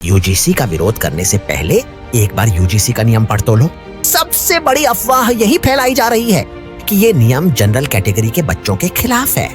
UGC का विरोध करने से पहले एक बार यूजीसी का नियम पढ़ तो लो। सबसे बड़ी अफवाह यही फैलाई जा रही है कि ये नियम जनरल कैटेगरी के बच्चों के खिलाफ है,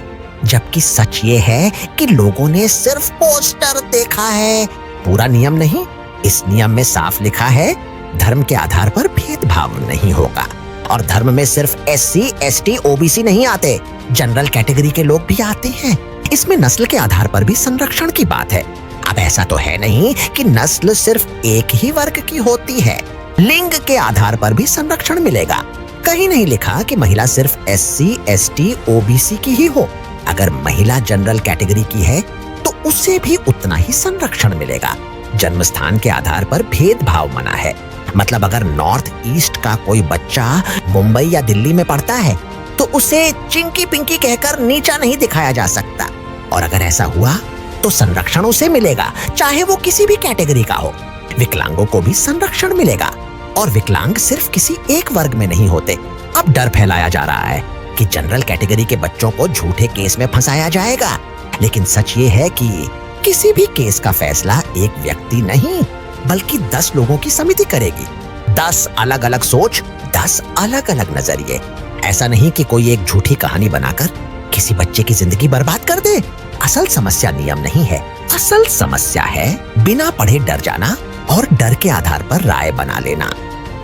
जबकि सच ये है कि लोगों ने सिर्फ पोस्टर देखा है, पूरा नियम नहीं। इस नियम में साफ लिखा है धर्म के आधार पर भेदभाव नहीं होगा, और धर्म में सिर्फ एससी, एसटी, ओबीसी नहीं आते, जनरल कैटेगरी के लोग भी आते हैं। इसमें नस्ल के आधार पर भी संरक्षण की बात है। अब ऐसा तो है नहीं कि नस्ल सिर्फ एक ही वर्ग की होती है, लिंग के आधार पर भी संरक्षण मिलेगा। कहीं नहीं लिखा कि महिला सिर्फ एससी, एसटी, ओबीसी की ही हो। अगर महिला जनरल कैटेगरी की है तो उसे भी उतना ही संरक्षण मिलेगा। जन्म स्थान के आधार पर भेदभाव मना है, मतलब अगर नॉर्थ ईस्ट का कोई बच्चा मुंबई या दिल्ली में पढ़ता है तो उसे चिंकी पिंकी कहकर नीचा नहीं दिखाया जा सकता, और अगर ऐसा हुआ तो संरक्षण उसे मिलेगा, चाहे वो किसी भी कैटेगरी का हो। विकलांगों को भी संरक्षण मिलेगा, और विकलांग सिर्फ किसी एक वर्ग में नहीं होते। अब डर फैलाया जा रहा है कि जनरल कैटेगरी के बच्चों को झूठे केस में फंसाया जाएगा, लेकिन सच ये है कि किसी भी केस का फैसला एक व्यक्ति नहीं बल्कि 10 लोगों की समिति करेगी। 10 अलग अलग सोच, 10 अलग अलग नजरिए। ऐसा नहीं कि कोई एक झूठी कहानी बनाकर किसी बच्चे की जिंदगी बर्बाद कर दे। असल समस्या नियम नहीं है, असल समस्या है बिना पढ़े डर जाना और डर के आधार पर राय बना लेना।